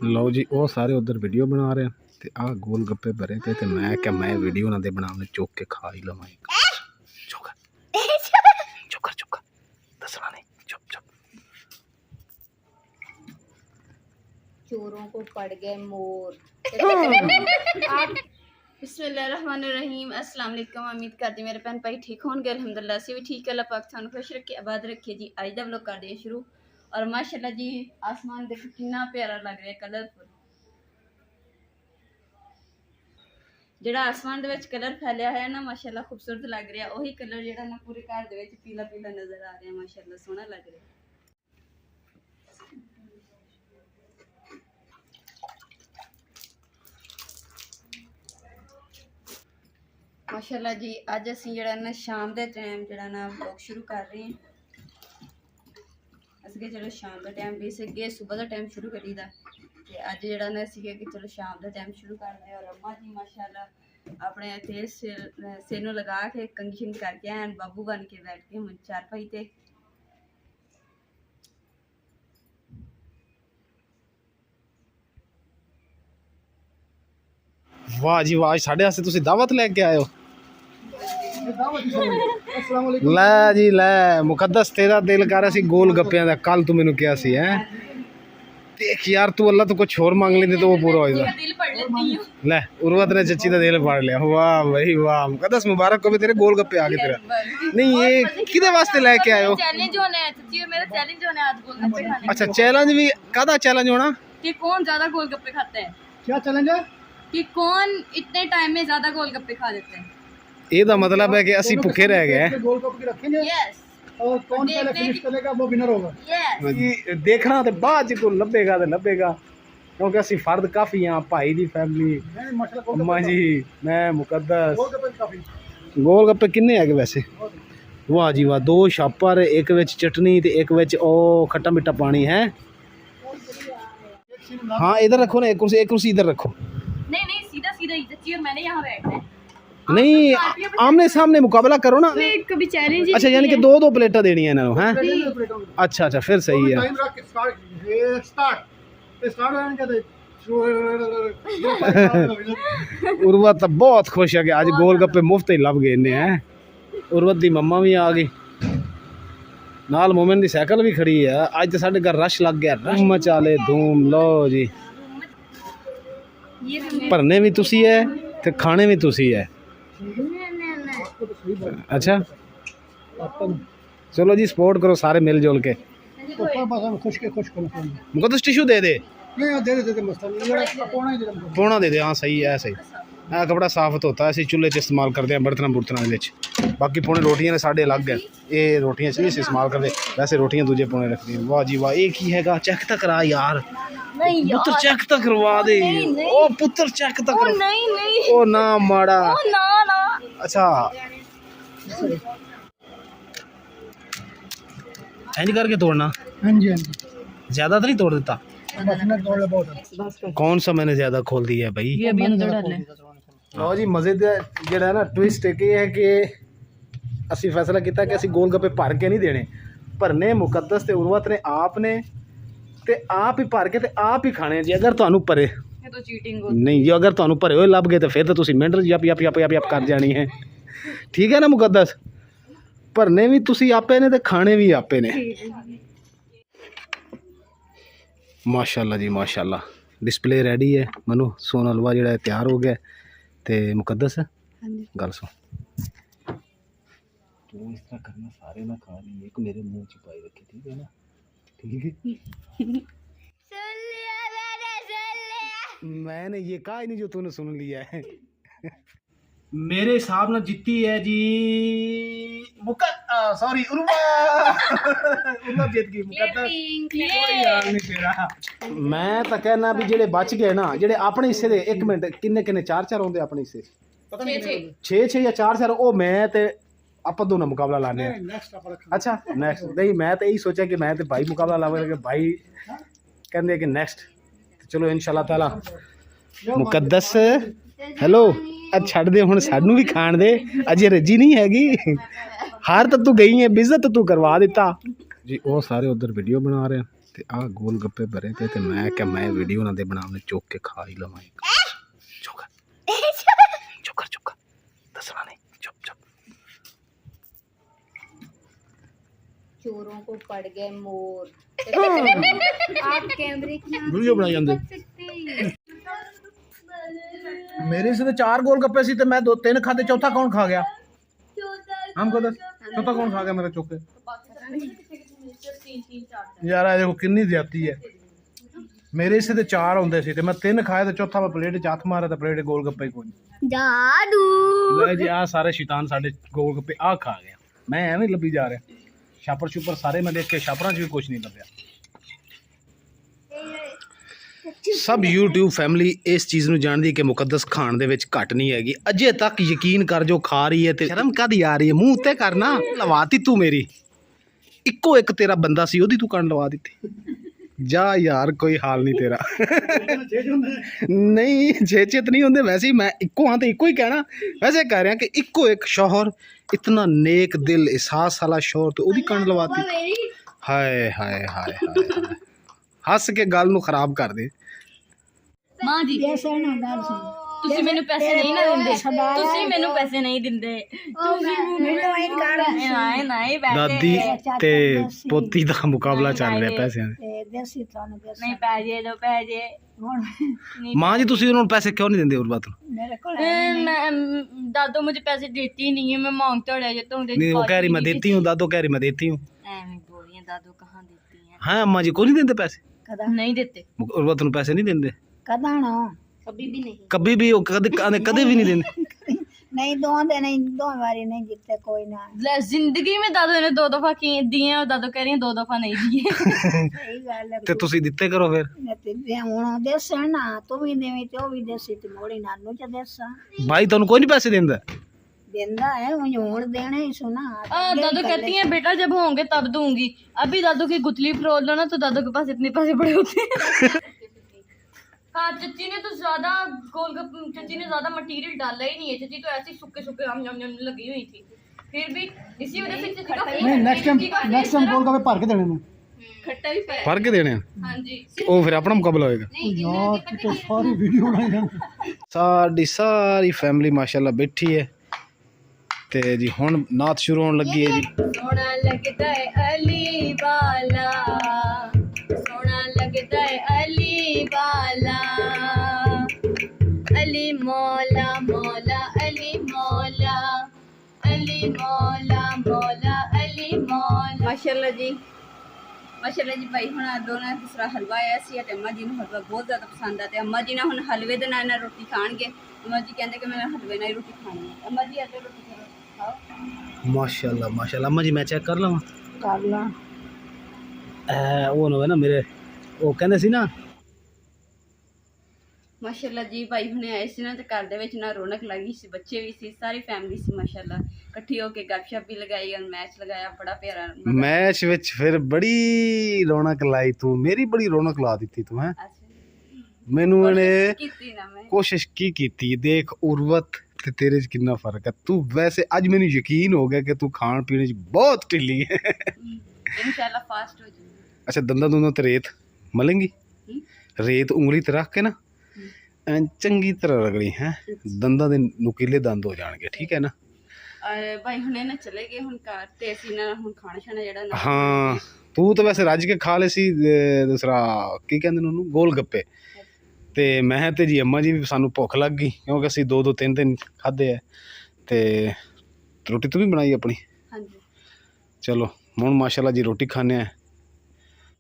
ਲਓ ਜੀ ਉਹ ਸਾਰੇ ਉਧਰ ਵੀਡੀਓ ਬਣਾ ਰਹੇ ਤੇ ਆਹ ਗੋਲ ਗੱਪੇ ਭਰੇ ਤੇ ਮੈਂ ਕਿਹਾ ਮੈਂ ਵੀਡੀਓ ਉਹਨਾਂ ਦੇ ਬਣਾਉਣੇ ਚੁੱਕ ਕੇ ਖਾ ਹੀ ਲਵਾਂ ਚੁੱਕ ਦੱਸਣਾ ਨਹੀਂ ਚੁੱਪ चोरों को पड़ गए मोर। बिस्मिल्लाहिर्रहमानिर्रहीम। अस्सलाम वालेकुम। उम्मीद करती मेरे भैन भाई ठीक होंगे। अल्हम्दुलिल्लाह से भी ठीक है। अल्लाह पाक थानू खुश रखे आबाद रखे जी। अज दा व्लॉग कर दिए शुरू और माशाल्लाह जी आसमान देखो कितना प्यारा लग रहा है कलरफुल। ਜਿਹੜਾ आसमान ਦੇ ਵਿੱਚ कलर फैलिया है ना माशाल्लाह खूबसूरत लग रहा है। वही कलर ਜਿਹੜਾ ना पूरे घर ਦੇ ਵਿੱਚ पीला पीला नजर आ रहा है माशाल्लाह सोहना लग रहा है। माशाल्लाह जी अज असी जरा ना शाम के टाइम जरा ना व्लॉग शुरू कर रहे हैं। असगे चलो शाम का टाइम भी सगे सुबह का टाइम शुरू करी दा ते अज जरा ना असी कि चलो शाम का टाइम शुरू कर रहे और अम्मा जी माशाल्लाह अपने इत्थे सिर नूं लगा के कंघी शंघी करके हैं बाबू बन के बैठ के हम चारपाई ते। वाह जी वाह साढ़े वास्ते तुसी दावत लेके आए हो। लै जी लै मुकद्दस तेरा दिल कर रहा सी गोल गप्पियां दा कल तू मैनू क्या सी है देख यार तू अल्लाह तो कुछ और मांग लेंदे तो वो पूरा हो जाता। ले उर्वत ने चची दा दिल फाड़ लिया। वाह भाई वाह मुकद्दस मुबारक हो भी तेरे गोल गप्पे आ गए तेरा। नहीं ये किदे वास्ते लेके आए हो? चैलेंज होना है चची और मेरा चैलेंज होना है आज गोलगप्पे खाने। अच्छा चैलेंज भी कादा चैलेंज होना कि कौन ज्यादा गोलगप्पे खाता है। क्या चैलेंज है कि कौन इतने टाइम में ज्यादा गोलगप्पे खा लेते हैं। ये दा मतलब है कि असी भूखे रह गए हैं। गोलगप्पे रखेंगे यस और कौन पहले फिनिश करेगा वो विनर होगा। यस देखना तो बाद च लभेगा तो लभेगा क्योंकि असी फर्द काफ़ी हाँ भाई दी फैमिली अम्मा जी मैं मुकद्दस। गोल गप्पे किन्ने है वैसे? वाह जी वाह दो छापर एक विच चटनी ते एक विच ओ खट्टा मिट्ठा पानी है। हाँ इधर रखो ना एक कुर्सी इधर रखो। नहीं सीधा सीधा चची और मैंने यहाँ बैठना है। नहीं आमने सामने मुकाबला करो ना। कभी चैलेंज अच्छा यानी कि दो प्लेटा देनी है इन्होंने हैं। अच्छा फिर सही है। उर्वत बहुत खुश है कि आज गोल गप्पे मुफ्त ही लभ गए इन्हें हैं। उर्वत दी मम्मा भी आ गई नाल मोमिन दी साइकिल भी खड़ी है। अज तो साढ़े घर रश लग गया रश मचाले धूम। लो जी भरने भी तुसी है ते खाने भी तुसी है। अच्छा चलो जी सपोर्ट करो सारे मिलजुल के। मुकद्दस टिश्यू दे दे पौना दे दे। हाँ सही है सही है कपड़ा साफ होता है। असं चूल्हे इस्तेमाल करते हैं बर्तन बुर्तन बाकी पौने रोटियां ने साढ़े अलग है। ये रोटियां नहीं इस्तेमाल करते वैसे रोटियां दूजे पौने रखते हैं। वाह जी वाह ये की है चेक तो करा यार पुत्र चेक तो करवा दे। ओ पुत्र चेक तो कर ओ ना माड़ा अच्छा इंज करके तोड़ना। हाँ जी ज्यादा तो नहीं तोड़ देता? कौन सा मैंने ज्यादा खोल दिया भाई? ये अभी अंदर डालना है। लो जी मजे जो ना ट्विस्ट एक है कि असी फैसला किया कि असी गोल गप्पे भर के नहीं देने भरने मुकद्दस ते उर्वत ने ते आप ही भर के ते आप ही खाने जी। अगर तुहानू भरे ये तो चीटिंग हो नहीं जी अगर तुहानू भरे हुए लभ गए तो फिर तो तुसी minute yup yup yup yup yup कर जानी है। ठीक है ना मुकद्दस? भरने भी तुसी आपे ने ते खाने भी आपे ने। माशाल्लाह जी माशाल्लाह डिस्प्ले रेडी है। मनु सोना हलवा जो तैयार हो गया तो मुकद्दस गल सुन तू इस तरह करना सारे ना खा रही एक मेरे मुंह च पाई रखी ठीक है ना? ठीक है मैंने ये कहा ही नहीं जो तूने सुन लिया है। मेरे हिसाब ना जीती है जी सॉरी उर्वा जीत गई। कोई यार नहीं तेरा मैं तो कहना भी जेडे बच गए ना जेडे अपने हिस्से दे एक मिनट किन्ने किन्ने चार होंदे अपने हिस्से पता नहीं 6 या 4 ओ मैं ते आप दोनों मुकाबला लाने। अच्छा नेक्स्ट नहीं मैं तो यही सोचा कि मैं तो भाई मुकाबला लावे भाई कहते कि नेक्स्ट चलो इंशाल्लाह ताला मुकद्दस हेलो अब छड़ दे हुण सानू भी खाण दे अजे रजी नहीं हैगी हार तो तू गई है बिज़त तू करवा दिता जी। वो सारे उधर वीडियो बना रहे हैं ਤੇ ਆਹ ਗੋਲ ਗੱਪੇ ਭਰੇ ਪਏ ਤੇ ਮੈਂ ਕਿਹਾ ਮੈਂ ਵੀਡੀਓ ਉਹਨਾਂ ਦੇ ਬਣਾਉਣੇ ਚੁੱਕ ਕੇ ਖਾ ਹੀ ਲਵਾਂ ਇੱਕ। ਚੁੱਕ ਚੁੱਕ ਦੱਸਣਾ ਨਹੀਂ, ਚੁੱਪ चोरों को पड़ गए मोर। आप कैमरे की ਵੀਡੀਓ ਬਣਾਈ ਜਾਂਦੇ। ਮੇਰੇ ਸੇ ਤੇ 4 ਗੋਲ ਗੱਪੇ ਸੀ ਤੇ ਮੈਂ 2-3 ਖਾਦੇ, ਚੌਥਾ ਕੌਣ ਖਾ ਗਿਆ? हमको दस चौथा कौन खा गया मेरा चौक के? यार देखो कितनी ज्यादती है। मेरे से तो 4 होंगे सी ते मैं 3 खाए ते चौथा मैं प्लेट च हथ मारा ते प्लेट गोल गप्पे कोई जादू। ले जी आ सारे शैतान साडे गोल गप्पे आ खा गया। मैं एवें लब्भी जा रहा, छापर छुपर सारे मैं देख के छापरां च भी कुछ नहीं लभ्या। सब YouTube फैमिली इस चीज़ ਨੂੰ ਜਾਣਦੀ ਕਿ ਮੁਕੱਦਸ ਖਾਣ ਦੇ ਵਿੱਚ ਘਟ ਨਹੀਂ ਹੈਗੀ। ਅਜੇ ਤੱਕ ਯਕੀਨ ਕਰ ਜੋ ਖਾ ਰਹੀ ਹੈ ਤੇ ਸ਼ਰਮ ਕਾਦੀ ਆ ਰਹੀ ਹੈ? ਮੂੰਹ ਤੇ ਕਰਨਾ ਲਵਾਤੀ ਤੂੰ ਮੇਰੀ। ਇੱਕੋ ਇੱਕ ਤੇਰਾ ਬੰਦਾ ਸੀ ਉਹਦੀ ਤੂੰ ਕੰਨ ਲਵਾ ਦਿੱਤੀ। ਜਾ ਯਾਰ ਕੋਈ ਹਾਲ ਨਹੀਂ ਤੇਰਾ। ਨਹੀਂ ਛੇਚੇਤ ਨਹੀਂ ਹੁੰਦੇ ਵੈਸੇ ਹੀ ਮੈਂ ਇੱਕੋ ਹਾਂ ਤੇ ਇੱਕੋ ਹੀ ਕਹਿਣਾ। ਵੈਸੇ ਕਹਿ ਰਿਹਾ ਕਿ ਇੱਕੋ ਇੱਕ ਸ਼ੌਹਰ ਇਤਨਾ ਨੇਕ ਦਿਲ ਅਹਿਸਾਸ ਵਾਲਾ ਸ਼ੌਹਰ ਤੇ ਉਹਦੀ ਕੰਨ ਲਵਾਤੀ। ਹਾਏ ਹਾਏ ਹਾਏ ਹਾਏ ਹੱਸ ਕੇ ਗੱਲ ਨੂੰ ਖਰਾਬ ਕਰ ਦੇ। ਮਾਂ ਜੀ ਤੁਸੀਂ ਮੈਨੂੰ ਪੈਸੇ ਨਹੀਂ ਨਾ ਦਿੰਦੇ, ਤੁਸੀਂ ਮੈਨੂੰ ਪੈਸੇ ਨਹੀਂ ਦਿੰਦੇ, ਦਾਦੀ ਤੇ ਪੋਤੀ ਦਾ ਮੁਕਾਬਲਾ ਚੱਲ ਰਿਹਾ ਪੈਸਿਆਂ ਦਾ। ਨਹੀਂ ਪੈਸੇ ਦੋ ਪੈਸੇ। ਮਾਂ ਜੀ ਤੁਸੀਂ ਉਹਨਾਂ ਨੂੰ ਪੈਸੇ ਕਿਉਂ ਨਹੀਂ ਦਿੰਦੇ? ਉਰਵਤ दादू मुझे पैसे देती नहीं है, मैं मांगता रह जाता हूँ। नहीं वो कह रही मैं देती हूँ, दादो कह रही मैं देती हूँ। ऐਵੇਂ ਬੋਲੀਆਂ, दादू कहाँ देती हैं? हाँ अम्मा जी को नहीं देते पैसे? नहीं देते, उर्वत ਨੂੰ ਪੈਸੇ ਨਹੀਂ ਦਿੰਦੇ कभी भी नहीं। कभी भी वो कदे भी नहीं देंगे। नहीं दो दे नहीं दो बारी नहीं जीते कोई ना। जिंदगी में दादू ने 2 दफा दिए और दादू कह रही हैं 2 दफा नहीं दिए। सही गल है। ਤੇ ਤੁਸੀਂ ਦਿੱਤੇ ਕਰੋ ਫਿਰ। ते हुन देसन ना तू भी देवी ते ओ भी देसी ते मोड़ी नानू च देसा भाई ਤੁਹਾਨੂੰ ਕੋਈ ਨਹੀਂ ਪੈਸੇ ਦਿੰਦਾ? देंदा है हुन देने ही सुना। दादू कहती हैं बेटा जब होंगे तब दूंगी। अभी दादू की गुतली फरोल लो ना तो दादू के पास इतने पैसे पड़े होते हैं। हाँ चची ने तो ज्यादा चची ने ज्यादा मटेरियल डाला ही नहीं है। चची तो ऐसे सूखे सूखे आम लगी हुई थी, फिर भी इसी वजह से चची का नहीं नेक्स्ट टाइम गोल का भर के देने में खट्टा भी पाया। ਭਰ ਕੇ ਦੇਣੇ ਆ? हाँ जी। ਉਹ ਫਿਰ ਆਪਣਾ ਮੁਕਾਬਲਾ ਹੋਏਗਾ। यार तो सारी वीडियो बनाई जान। ਸਾਡੀ ਸਾਰੀ ਫੈਮਿਲੀ ਮਾਸ਼ਾਅੱਲਾ ਬੈਠੀ ਹੈ ਤੇ ਜੀ ਹੁਣ ਨਾਤ ਸ਼ੁਰੂ ਹੋਣ ਲੱਗੀ ਹੈ ਜੀ। सोना लगता है अली वाला, सोना लगता है अली वाला, अली मौला मौला अली मौला, अली मौला मौला अली मौला। माशाल्लाह जी, माशाल्लाह जी। भाई ਹੁਣ ਦੋਨਾਂ ਦੂਸਰਾ ਹਲਵਾ ਆਇਆ ਸੀ ਤੇ ਅੰਮਾ ਜੀ ਨੂੰ ਹਲਵਾ ਬਹੁਤ ਜ਼ਿਆਦਾ ਪਸੰਦ ਆ ਤੇ ਅੰਮਾ ਜੀ ਨਾਲ ਹੁਣ ਹਲਵੇ ਦੇ ਨਾਲ ਰੋਟੀ ਖਾਣਗੇ। ਅੰਮਾ ਜੀ ਕਹਿੰਦੇ ਕਿ ਮੈਂ ਹਲਵੇ ਨਾਲ ਹੀ ਰੋਟੀ ਖਾਣੀ ਹੈ। ਅੰਮਾ ਜੀ ਅੱਜ ਰੋਟੀ ਖਾਓ। ਮਾਸ਼ਾਅੱਲਾ ਮਾਸ਼ਾਅੱਲਾ। ਅੰਮਾ ਜੀ ਮੈਂ ਚੈੱਕ ਕਰ ਲਵਾਂ? कर ला ਉਹ ਨਾ ਨਾ ਮੇਰੇ ਉਹ ਕਹਿੰਦੇ ਸੀ ਨਾ ਮਾਸ਼ਾਅੱਲਾ ਜੀ। ਭਾਈ ਹੁਣੇ ਆਏ ਸੀ ਨਾ ਤੇ ਘਰ ਦੇ ਵਿੱਚ ਨਾ ਰੌਣਕ ਲੱਗੀ ਸੀ, ਬੱਚੇ ਵੀ ਸੀ, ਸਾਰੀ ਫੈਮਿਲੀ ਸੀ ਮਾਸ਼ਾਅੱਲਾ ਇਕੱਠੀ ਹੋ ਕੇ ਗੱਪਸ਼ਪ ਵੀ ਲਗਾਈ ਔਰ ਮੈਚ ਲਗਾਇਆ। ਬੜਾ ਪਿਆਰਾ ਮੈਚ ਵਿੱਚ ਫਿਰ ਬੜੀ ਰੌਣਕ ਲਾਈ ਤੂੰ, ਮੇਰੀ ਬੜੀ ਰੌਣਕ ਲਾ ਦਿੱਤੀ ਤੂੰ। ਹੈ ਮੈਨੂੰ ਇਹਨੇ ਕੀਤੀ ਨਾ ਮੈਂ ਕੋਸ਼ਿਸ਼ ਕੀ ਕੀਤੀ। ਦੇਖ ਉਰਵਤ ਤੇ ਤੇਰੇ 'ਚ ਕਿੰਨਾ ਫਰਕ ਹੈ। ਤੂੰ ਵੈਸੇ ਅੱਜ ਮੈਨੂੰ ਯਕੀਨ ਹੋ ਗਿਆ ਕਿ ਤੂੰ ਖਾਣ ਪੀਣ 'ਚ ਬਹੁਤ ਢਿੱਲੀ ਹੈ। ਇਨਸ਼ਾਅੱਲਾ ਫਾਸਟ ਹੋ ਜਾਊਗੀ। ਅੱਛਾ ਦੰਦਾਂ ਤੇ ਰੇਤ ਮਲੇਂਗੀ? ਰੇਤ ਉਂਗਲੀ ਤੇ ਰੱਖ ਕੇ ਨਾ ਐਂ ਚੰਗੀ ਤਰ੍ਹਾਂ ਰਗੜੀ ਹੈ, ਦੰਦਾਂ ਦੇ ਨੁਕੀਲੇ ਦੰਦ ਹੋ ਜਾਣਗੇ। ਠੀਕ ਹੈ ਨਾ? ਔਰ ਭਾਈ ਹੁਣੇ ਨਾ ਚਲੇ ਗਏ ਹੁਣ ਘਰ ਤੇ ਅਸੀਂ ਨਾ ਹੁਣ ਖਾਣਾ ਛਾਣਾ ਜਿਹੜਾ ਨਾ ਹਾਂ ਤੂੰ ਤਾਂ ਵੈਸੇ ਰੱਜ ਕੇ ਖਾ ਲਏ ਸੀ। ਦੂਸਰਾ ਕੀ ਕਹਿੰਦੇ ਨੇ ਉਹਨੂੰ, ਗੋਲ ਗੱਪੇ। ਤੇ ਮੈਂ ਤੇ ਜੀ ਅੰਮਾ ਜੀ ਵੀ ਸਾਨੂੰ ਭੁੱਖ ਲੱਗ ਗਈ ਕਿਉਂਕਿ ਅਸੀਂ 2-2 3 ਖਾਧੇ ਆ ਤੇ ਰੋਟੀ ਤੂੰ ਵੀ ਬਣਾਈ ਆਪਣੀ? ਹਾਂਜੀ। ਚਲੋ ਹੁਣ ਮਾਸ਼ਾਅੱਲਾ ਜੀ ਰੋਟੀ ਖਾਣੇ ਆ।